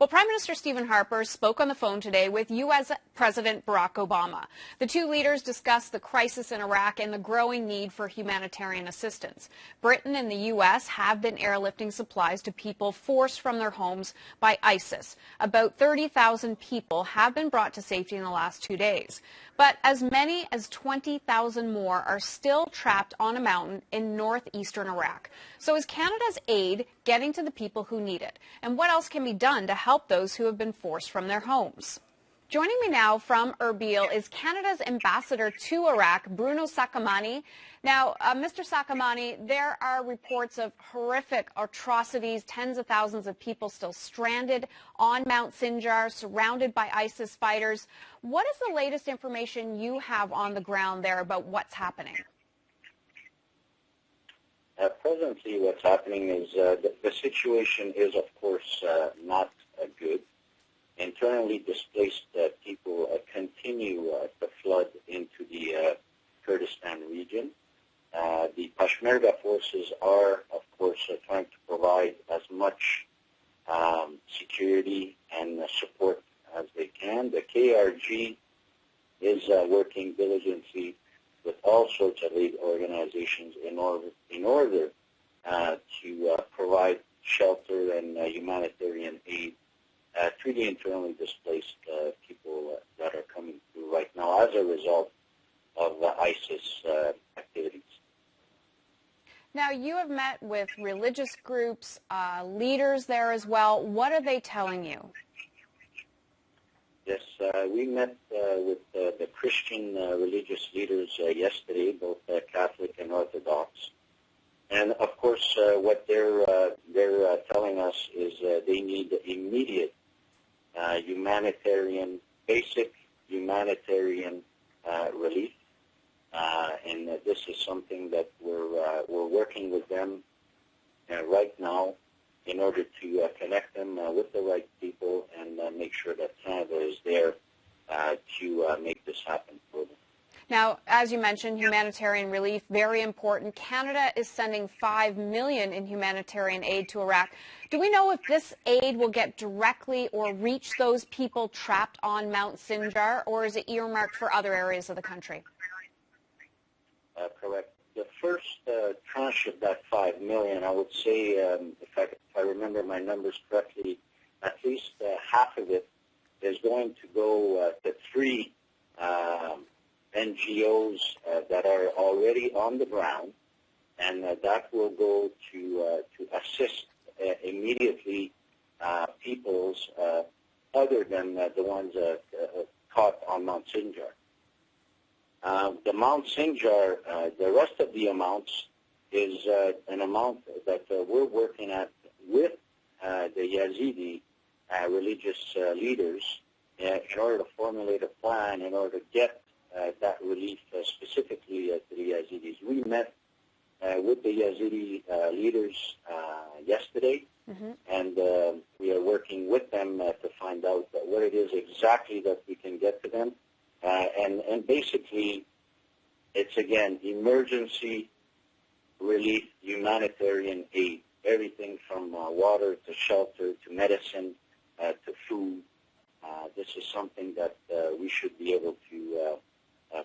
Well, Prime Minister Stephen Harper spoke on the phone today with U.S. President Barack Obama. The two leaders discussed the crisis in Iraq and the growing need for humanitarian assistance. Britain and the U.S. have been airlifting supplies to people forced from their homes by ISIS. About 30,000 people have been brought to safety in the last 2 days. But as many as 20,000 more are still trapped on a mountain in northeastern Iraq. So is Canada's aid getting to the people who need it? And what else can be done to help those who have been forced from their homes? Joining me now from Erbil is Canada's Ambassador to Iraq, Bruno Saccomani. Now, Mr. Saccomani, there are reports of horrific atrocities, tens of thousands of people still stranded on Mount Sinjar, surrounded by ISIS fighters. What is the latest information you have on the ground there about what's happening? Presently, what's happening is the situation is, of course, not good. Internally displaced people continue to flood into the Kurdistan region. The Peshmerga forces are, of course, trying to provide as much security and support as they can. The KRG is working diligently with all sorts of aid organizations in order to provide shelter and humanitarian aid to the internally displaced people that are coming through right now as a result of ISIS activities. Now, you have met with religious groups, leaders there as well. What are they telling you? Yes, we met with the Christian religious leaders yesterday, both Catholic and Orthodox. And, of course, what they're telling us is they need immediate basic humanitarian relief. And this is something that we're working with them right now in order to connect them with the right people and make sure that Canada is there to make this happen for them. Now, as you mentioned, humanitarian relief, very important. Canada is sending $5 million in humanitarian aid to Iraq. Do we know if this aid will get directly or reach those people trapped on Mount Sinjar, or is it earmarked for other areas of the country? Correct. The first tranche of that $5 million, I would say, if I remember my numbers correctly, at least half of it is going to go to three NGOs that are already on the ground, and that will go to assist immediately peoples other than the ones caught on Mount Sinjar. The Mount Sinjar, the rest of the amounts is an amount that we're working at with the Yazidi religious leaders in order to formulate a plan in order to get that relief specifically to the Yazidis. We met with the Yazidi leaders yesterday, and we are working with them to find out what it is exactly that we can get to them. And basically, it's, again, emergency relief, humanitarian aid, everything from water to shelter to medicine to food. This is something that we should be able to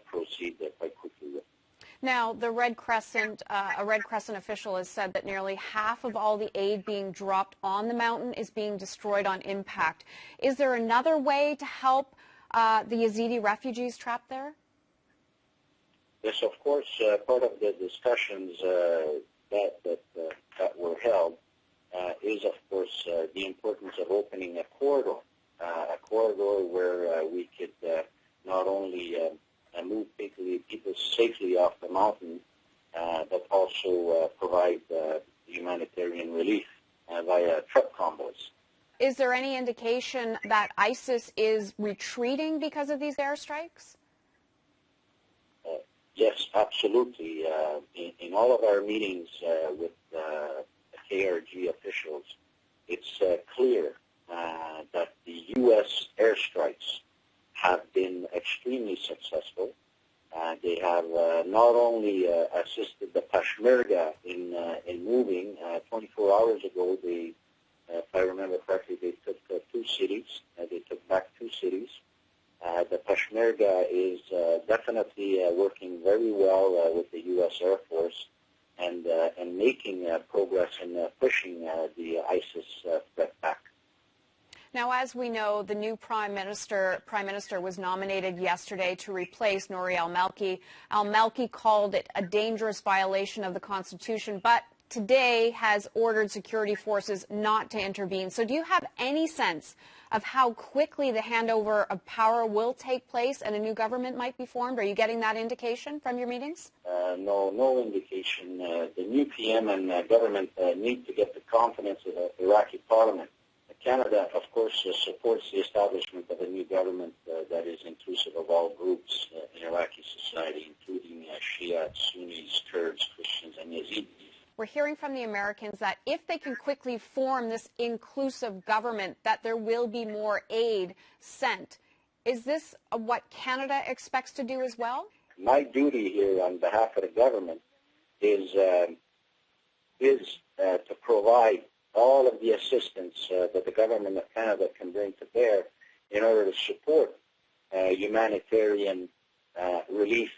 proceed quite quickly with. Now, the Red Crescent, a Red Crescent official has said that nearly half of all the aid being dropped on the mountain is being destroyed on impact. Is there another way to help the Yazidi refugees trapped there? Yes, of course. Part of the discussions that were held is, of course, the importance of opening a corridor where we could not only move people safely off the mountain, but also provide humanitarian relief via truck convoys. Is there any indication that ISIS is retreating because of these airstrikes? Yes, absolutely. In all of our meetings with KRG officials, it's clear that the U.S. airstrikes have been extremely successful. They have not only assisted the Peshmerga in moving. 24 hours ago, they If I remember correctly, they took 2 cities. They took back 2 cities. The Peshmerga is definitely working very well with the U.S. Air Force and making progress in pushing the ISIS threat back. Now, as we know, the new Prime Minister was nominated yesterday to replace Nouri al-Maliki. Al-Maliki called it a dangerous violation of the Constitution, but today has ordered security forces not to intervene. So do you have any sense of how quickly the handover of power will take place and a new government might be formed? Are you getting that indication from your meetings? No indication. The new PM and government need to get the confidence of the Iraqi parliament. Canada, of course, supports the establishment of a new government that is inclusive of all groups in Iraqi society, including Shia, Sunnis, Kurds, Christians, and Yazidis. We're hearing from the Americans that if they can quickly form this inclusive government, that there will be more aid sent. Is this what Canada expects to do as well? My duty here on behalf of the government is to provide all of the assistance that the government of Canada can bring to bear in order to support humanitarian relief,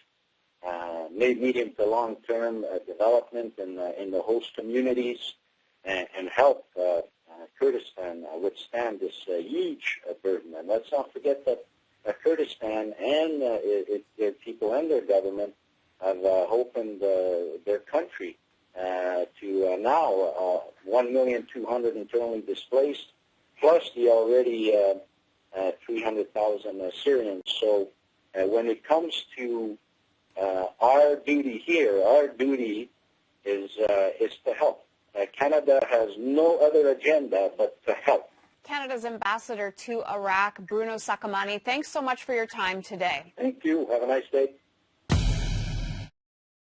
medium to long-term development in the host communities, and help Kurdistan withstand this huge burden. And let's not forget that Kurdistan and their people and their government have opened their country to now 1,200,000 internally displaced, plus the already 300,000 Syrians. So when it comes to our duty here, our duty is to help. Canada has no other agenda but to help. Canada's ambassador to Iraq, Bruno Saccomani, thanks so much for your time today. Thank you. Have a nice day.